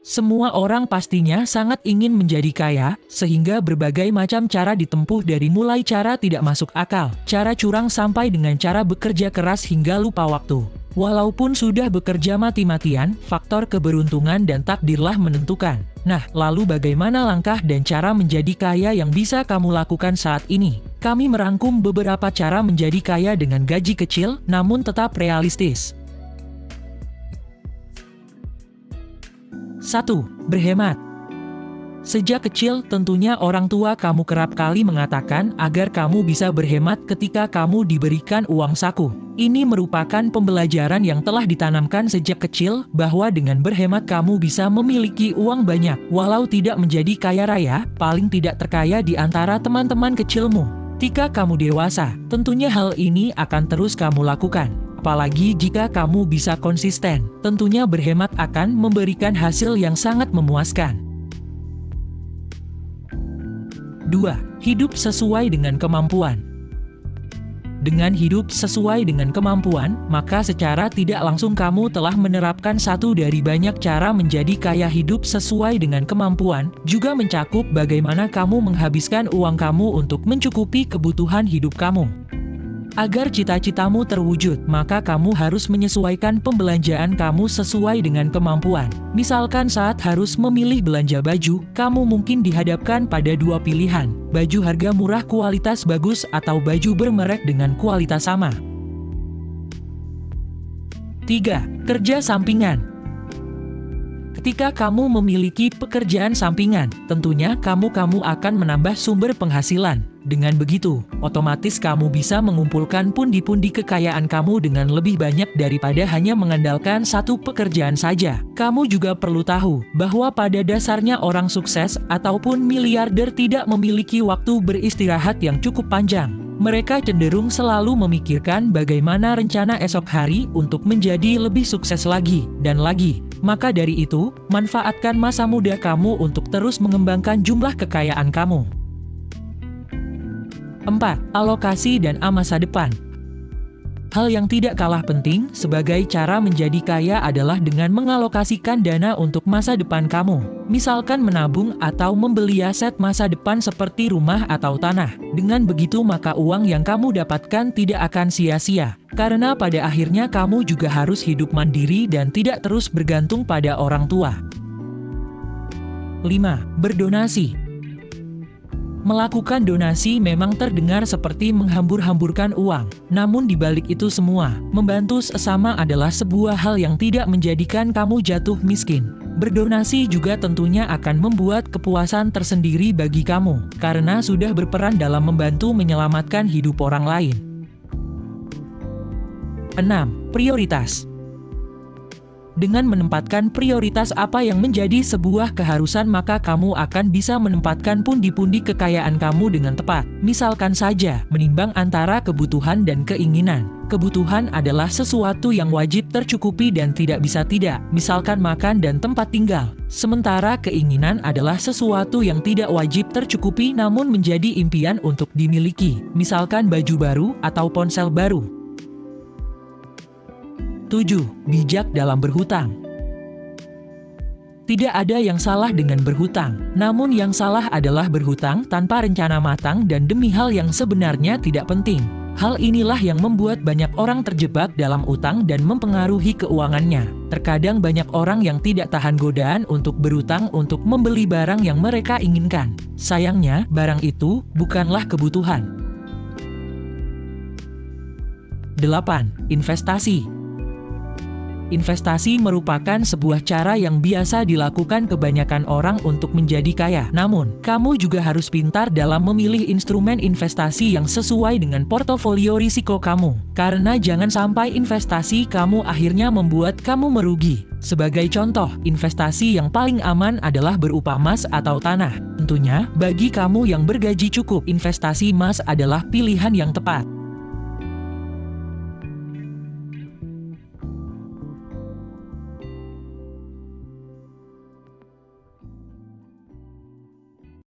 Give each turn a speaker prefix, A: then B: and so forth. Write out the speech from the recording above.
A: Semua orang pastinya sangat ingin menjadi kaya, sehingga berbagai macam cara ditempuh dari mulai cara tidak masuk akal, cara curang sampai dengan cara bekerja keras hingga lupa waktu. Walaupun sudah bekerja mati-matian, faktor keberuntungan dan takdirlah menentukan. Nah, lalu bagaimana langkah dan cara menjadi kaya yang bisa kamu lakukan saat ini? Kami merangkum beberapa cara menjadi kaya dengan gaji kecil, namun tetap realistis. 1. Berhemat. Sejak kecil, tentunya orang tua kamu kerap kali mengatakan agar kamu bisa berhemat ketika kamu diberikan uang saku. Ini merupakan pembelajaran yang telah ditanamkan sejak kecil, bahwa dengan berhemat kamu bisa memiliki uang banyak. Walau tidak menjadi kaya raya, paling tidak terkaya di antara teman-teman kecilmu. Ketika kamu dewasa, tentunya hal ini akan terus kamu lakukan. Apalagi jika kamu bisa konsisten, tentunya berhemat akan memberikan hasil yang sangat memuaskan. 2. Hidup sesuai dengan kemampuan. Dengan hidup sesuai dengan kemampuan, maka secara tidak langsung kamu telah menerapkan satu dari banyak cara menjadi kaya. Hidup sesuai dengan kemampuan juga mencakup bagaimana kamu menghabiskan uang kamu untuk mencukupi kebutuhan hidup kamu. Agar cita-citamu terwujud, maka kamu harus menyesuaikan pembelanjaan kamu sesuai dengan kemampuan. Misalkan saat harus memilih belanja baju, kamu mungkin dihadapkan pada dua pilihan: baju harga murah kualitas bagus atau baju bermerek dengan kualitas sama. 3. Kerja sampingan. Ketika kamu memiliki pekerjaan sampingan, tentunya kamu akan menambah sumber penghasilan. Dengan begitu, otomatis kamu bisa mengumpulkan pundi-pundi kekayaan kamu dengan lebih banyak daripada hanya mengandalkan satu pekerjaan saja. Kamu juga perlu tahu bahwa pada dasarnya orang sukses ataupun miliarder tidak memiliki waktu beristirahat yang cukup panjang. Mereka cenderung selalu memikirkan bagaimana rencana esok hari untuk menjadi lebih sukses lagi dan lagi. Maka dari itu, manfaatkan masa muda kamu untuk terus mengembangkan jumlah kekayaan kamu. 4. Alokasi dana masa depan. Hal yang tidak kalah penting sebagai cara menjadi kaya adalah dengan mengalokasikan dana untuk masa depan kamu. Misalkan menabung atau membeli aset masa depan seperti rumah atau tanah. Dengan begitu maka uang yang kamu dapatkan tidak akan sia-sia. Karena pada akhirnya kamu juga harus hidup mandiri dan tidak terus bergantung pada orang tua. 5. Berdonasi. Melakukan donasi memang terdengar seperti menghambur-hamburkan uang. Namun di balik itu semua, membantu sesama adalah sebuah hal yang tidak menjadikan kamu jatuh miskin. Berdonasi juga tentunya akan membuat kepuasan tersendiri bagi kamu, karena sudah berperan dalam membantu menyelamatkan hidup orang lain. 6. Prioritas. Dengan menempatkan prioritas apa yang menjadi sebuah keharusan, maka kamu akan bisa menempatkan pundi-pundi kekayaan kamu dengan tepat. Misalkan saja, menimbang antara kebutuhan dan keinginan. Kebutuhan adalah sesuatu yang wajib tercukupi dan tidak bisa tidak, misalkan makan dan tempat tinggal. Sementara keinginan adalah sesuatu yang tidak wajib tercukupi namun menjadi impian untuk dimiliki, misalkan baju baru atau ponsel baru. 7. Bijak dalam berhutang. Tidak ada yang salah dengan berhutang, namun yang salah adalah berhutang tanpa rencana matang dan demi hal yang sebenarnya tidak penting. Hal inilah yang membuat banyak orang terjebak dalam utang dan mempengaruhi keuangannya. Terkadang banyak orang yang tidak tahan godaan untuk berutang untuk membeli barang yang mereka inginkan. Sayangnya, barang itu bukanlah kebutuhan. 8. Investasi. Investasi merupakan sebuah cara yang biasa dilakukan kebanyakan orang untuk menjadi kaya. Namun, kamu juga harus pintar dalam memilih instrumen investasi yang sesuai dengan portofolio risiko kamu. Karena jangan sampai investasi kamu akhirnya membuat kamu merugi. Sebagai contoh, investasi yang paling aman adalah berupa emas atau tanah. Tentunya, bagi kamu yang bergaji cukup, investasi emas adalah pilihan yang tepat.